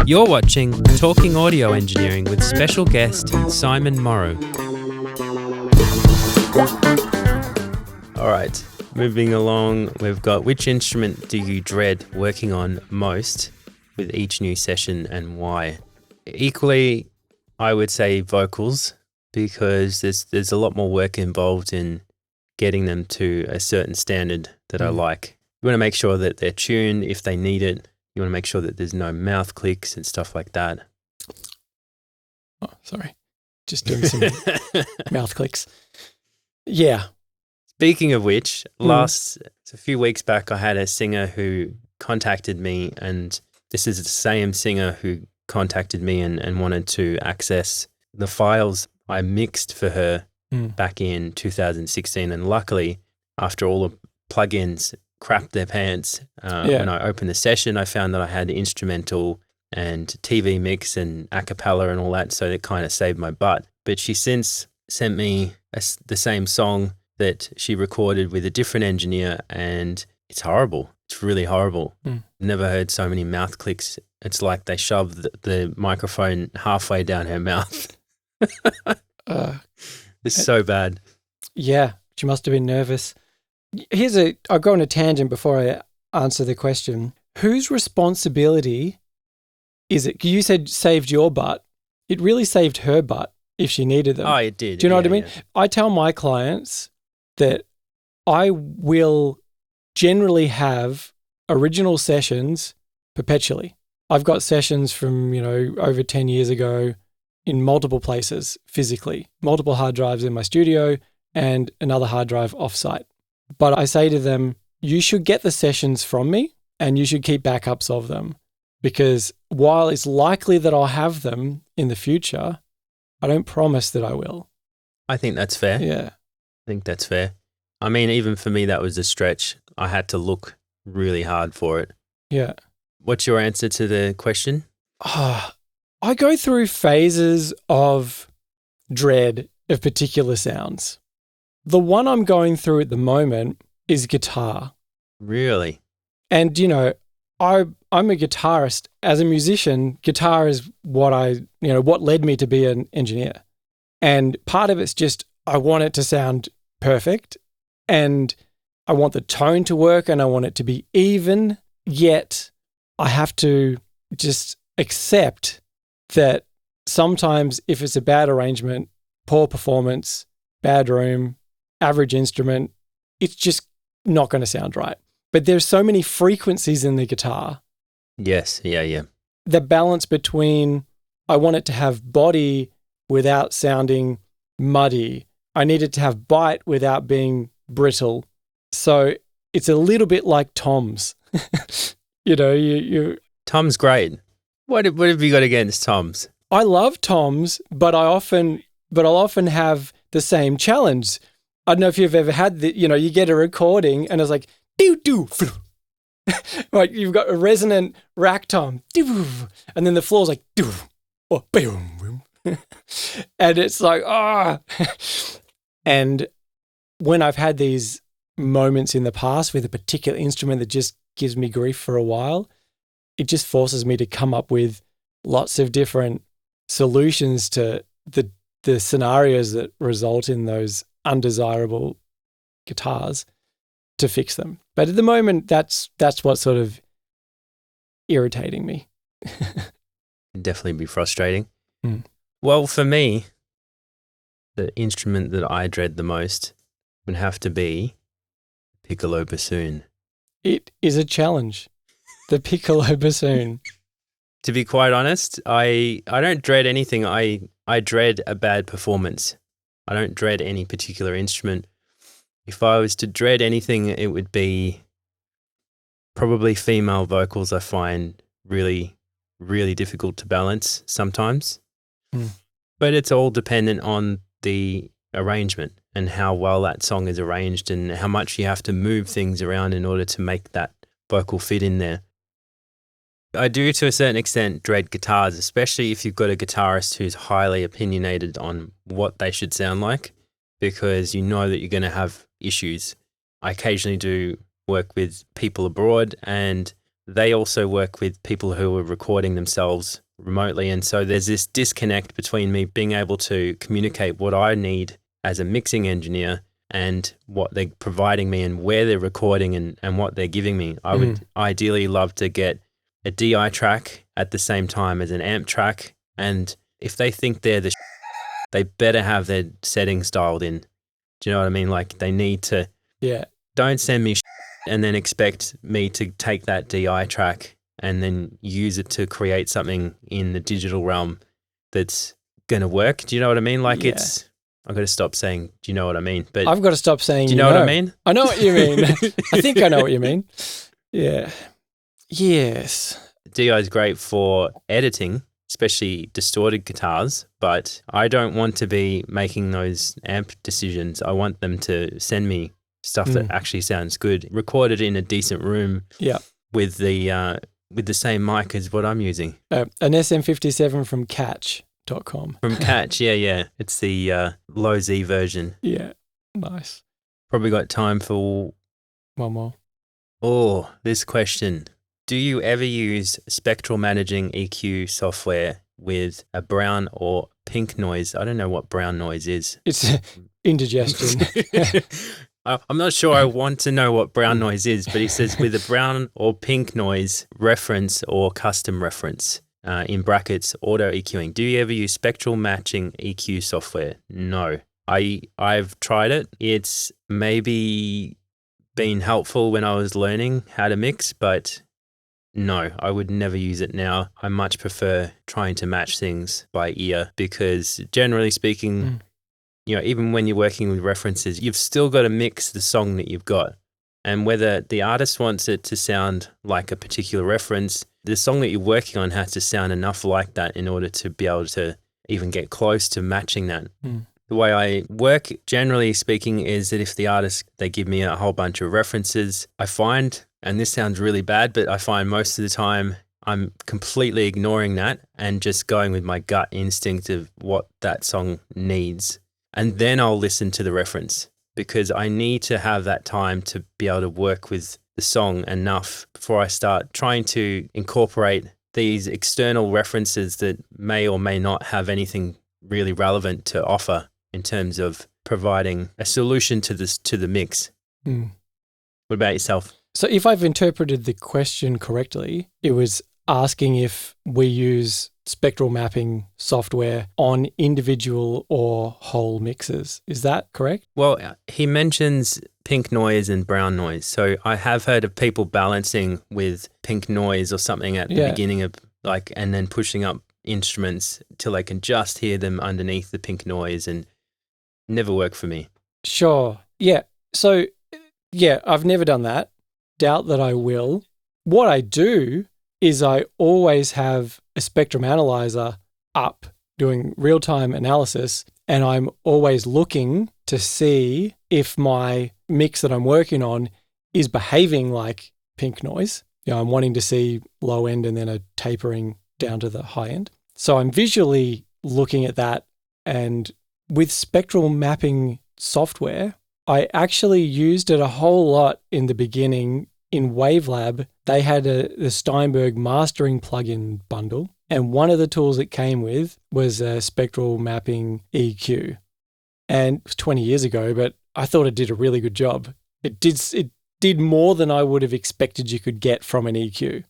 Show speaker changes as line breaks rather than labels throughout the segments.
You're watching Talking Audio Engineering with special guest Simon Moro. All right, moving along, we've got which instrument do you dread working on most with each new session and why? Equally, I would say vocals, because there's a lot more work involved in getting them to a certain standard that I like. You want to make sure that they're tuned if they need it. You want to make sure that there's no mouth clicks and stuff like that.
Oh, sorry. Just doing some mouth clicks. Yeah.
Speaking of which, a few weeks back, I had a singer who contacted me, and this is the same singer who contacted me and wanted to access the files I mixed for her back in 2016. And luckily, after all the plugins crapped their pants, when I opened the session, I found that I had instrumental and TV mix and a cappella and all that, so it kind of saved my butt. But she since sent me the same song that she recorded with a different engineer, and it's horrible. It's really horrible. Never heard so many mouth clicks. It's like they shoved the microphone halfway down her mouth. It's so bad. Yeah,
she must have been nervous. I'll go on a tangent before I answer the question. Whose responsibility is it? You said saved your butt. It really saved her butt if she needed them.
Oh, it did.
Do you know what I mean? Yeah. I tell my clients that I will generally have original sessions perpetually. I've got sessions from, over 10 years ago in multiple places physically, multiple hard drives in my studio and another hard drive offsite. But I say to them, you should get the sessions from me and you should keep backups of them, because while it's likely that I'll have them in the future, I don't promise that I will.
I think that's fair.
Yeah.
I think that's fair. I mean, even for me, that was a stretch. I had to look really hard for it.
Yeah.
What's your answer to the question?
I go through phases of dread of particular sounds. The one I'm going through at the moment is guitar.
Really?
And, I'm a guitarist. As a musician, guitar is what led me to be an engineer. And part of it's just, I want it to sound perfect, and I want the tone to work, and I want it to be even, yet I have to just accept that sometimes if it's a bad arrangement, poor performance, bad room, average instrument, it's just not going to sound right. But there's so many frequencies in the guitar.
Yes, yeah.
The balance between, I want it to have body without sounding muddy. I need it to have bite without being brittle. So it's a little bit like toms.
Tom's great. What have you got against toms?
I love toms, but I'll often have the same challenge. I don't know if you've ever had you get a recording and it's like, doo-doo. Like you've got a resonant rack tom, and then the floor's like, doo, or boom. And it's like, And when I've had these moments in the past with a particular instrument that just gives me grief for a while, it just forces me to come up with lots of different solutions to the scenarios that result in those undesirable guitars to fix them. But at the moment, that's what's sort of irritating me.
Definitely be frustrating. Well, for me, the instrument that I dread the most would have to be piccolo bassoon.
It is a challenge. The piccolo bassoon.
To be quite honest, I don't dread anything. I dread a bad performance. I don't dread any particular instrument. If I was to dread anything, it would be probably female vocals. I find really, really difficult to balance sometimes. But it's all dependent on the arrangement and how well that song is arranged and how much you have to move things around in order to make that vocal fit in there. I do, to a certain extent, dread guitars, especially if you've got a guitarist who's highly opinionated on what they should sound like, because you know that you're going to have issues. I occasionally do work with people abroad, and they also work with people who are recording themselves remotely. And so there's this disconnect between me being able to communicate what I need as a mixing engineer and what they're providing me and where they're recording and what they're giving me. I would ideally love to get a DI track at the same time as an amp track. And if they think they're the they better have their settings dialed in. Do you know what I mean? Like they need to, don't send me and then expect me to take that DI track and then use it to create something in the digital realm that's going to work. Do you know what I mean? Like I've got to stop saying, do you know what I mean? But
I've got to stop saying,
do you know what I mean?
I know what you mean. I think I know what you mean. Yeah. Yes.
DI is great for editing, especially distorted guitars, but I don't want to be making those amp decisions. I want them to send me stuff that actually sounds good, recorded in a decent room with the same mic as what I'm using.
An SM57 from Catch.com.
From Catch, yeah. It's the low Z version.
Yeah, nice.
Probably got time for
one more.
Oh, this question. Do you ever use Spectral managing EQ software with a brown or pink noise? I don't know what brown noise is.
It's indigestion.
I'm not sure I want to know what brown noise is, but he says with a brown or pink noise reference or custom reference, in brackets, auto EQing. Do you ever use Spectral matching EQ software? No. I've tried it. It's maybe been helpful when I was learning how to mix, but no, I would never use it now. I much prefer trying to match things by ear because generally speaking, even when you're working with references, you've still got to mix the song that you've got. And whether the artist wants it to sound like a particular reference, the song that you're working on has to sound enough like that in order to be able to even get close to matching that. The way I work, generally speaking, is that if the artist, they give me a whole bunch of references, I find, and this sounds really bad, but I find most of the time I'm completely ignoring that and just going with my gut instinct of what that song needs. And then I'll listen to the reference because I need to have that time to be able to work with the song enough before I start trying to incorporate these external references that may or may not have anything really relevant to offer in terms of providing a solution to the mix. What about yourself?
So if I've interpreted the question correctly, it was asking if we use spectral mapping software on individual or whole mixes. Is that correct?
Well, he mentions pink noise and brown noise. So I have heard of people balancing with pink noise or something at the beginning of and then pushing up instruments till I can just hear them underneath the pink noise, and never worked for me.
Sure. Yeah. So, I've never done that. Doubt that I will. What I do is I always have a spectrum analyzer up doing real-time analysis, and I'm always looking to see if my mix that I'm working on is behaving like pink noise. I'm wanting to see low end and then a tapering down to the high end. So I'm visually looking at that, and with spectral mapping software, I actually used it a whole lot in the beginning. In Wavelab, they had the Steinberg mastering plugin bundle, and one of the tools it came with was a spectral mapping EQ. And it was 20 years ago, but I thought it did a really good job. It did more than I would have expected you could get from an EQ.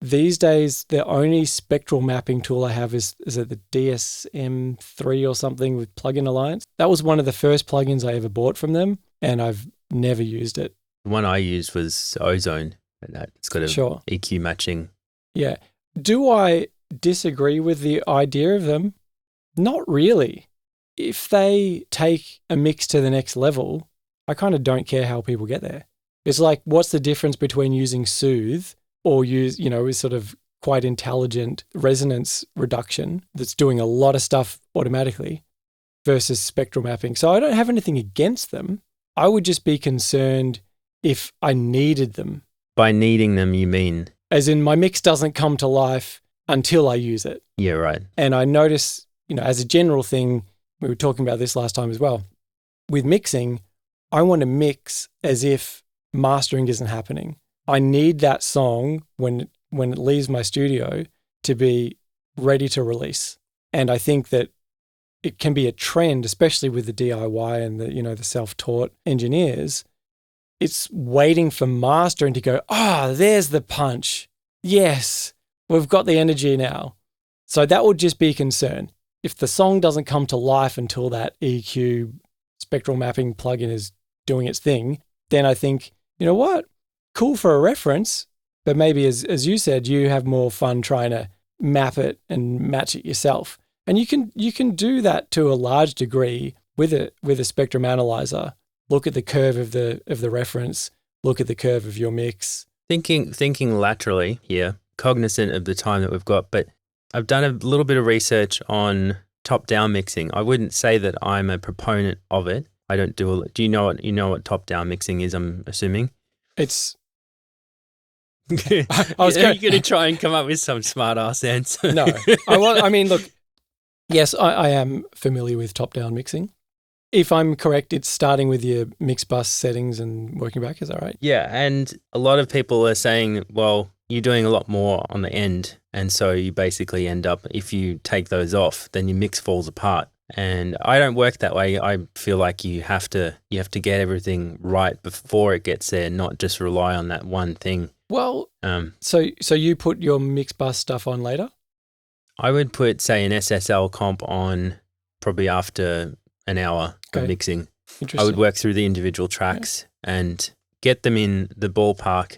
These days, the only spectral mapping tool I have is it the DSM-3 or something with Plugin Alliance? That was one of the first plugins I ever bought from them, and I've never used it.
The one I used was Ozone. It's got a EQ matching.
Yeah. Do I disagree with the idea of them? Not really. If they take a mix to the next level, I kind of don't care how people get there. It's like, what's the difference between using Soothe or use, sort of quite intelligent resonance reduction that's doing a lot of stuff automatically versus spectral mapping? So I don't have anything against them. I would just be concerned if I needed them.
By needing them, you mean?
As in my mix doesn't come to life until I use it.
Yeah, right.
And I notice, as a general thing, we were talking about this last time as well, with mixing, I want to mix as if mastering isn't happening. I need that song when it leaves my studio to be ready to release. And I think that it can be a trend, especially with the DIY and the self-taught engineers. It's waiting for mastering to go, there's the punch. Yes, we've got the energy now. So that would just be a concern. If the song doesn't come to life until that EQ spectral mapping plugin is doing its thing, then I think, you know what? Cool for a reference, but maybe as you said, you have more fun trying to map it and match it yourself. And you can do that to a large degree with a spectrum analyzer. Look at the curve of the reference, look at the curve of your mix.
Thinking laterally here, cognizant of the time that we've got, but I've done a little bit of research on top-down mixing. I wouldn't say that I'm a proponent of it. I don't do it. Do you know what top-down mixing is, I'm assuming?
It's
Are you going to try and come up with some smart-ass answer?
No. Look, yes, I am familiar with top-down mixing. If I'm correct, it's starting with your mix bus settings and working back. Is that right?
Yeah, and a lot of people are saying, well, you're doing a lot more on the end, and so you basically end up, if you take those off, then your mix falls apart. And I don't work that way. I feel like you have to get everything right before it gets there, not just rely on that one thing.
Well, so you put your mix bus stuff on later?
I would put, say, an SSL comp on probably after an hour of mixing.
Interesting.
I would work through the individual tracks and get them in the ballpark.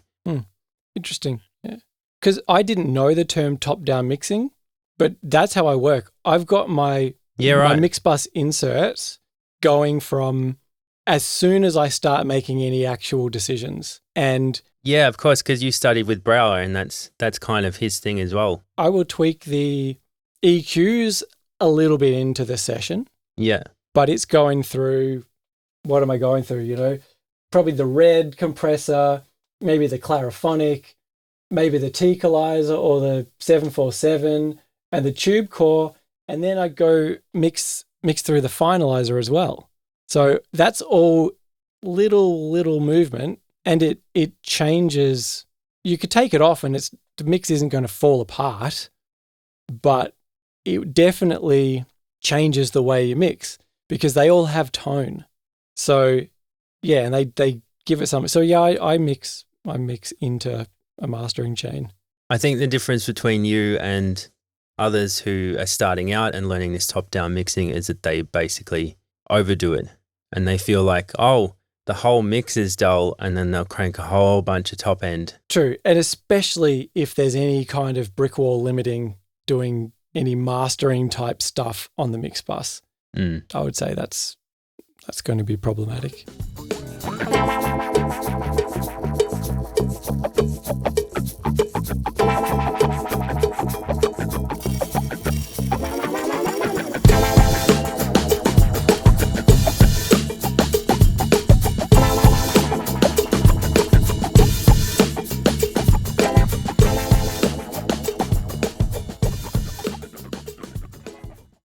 Interesting. Yeah. Because I didn't know the term top-down mixing, but that's how I work. I've got my mix bus inserts going from as soon as I start making any actual decisions. And
yeah, of course, because you studied with Brower, and that's kind of his thing as well.
I will tweak the EQs a little bit into the session.
Yeah.
But it's going through, what am I going through? Probably the red compressor, maybe the clariphonic, maybe the T-equalizer or the 747 and the tube core. And then I go mix through the finalizer as well. So that's all little movement, and it changes. You could take it off and the mix isn't going to fall apart, but it definitely changes the way you mix because they all have tone. So yeah, and they give it something. So yeah, I mix into a mastering chain.
I think the difference between you and others who are starting out and learning this top-down mixing is that they basically overdo it and they feel like, the whole mix is dull, and then they'll crank a whole bunch of top end.
True. And especially if there's any kind of brick wall limiting doing any mastering type stuff on the mix bus, I would say that's going to be problematic.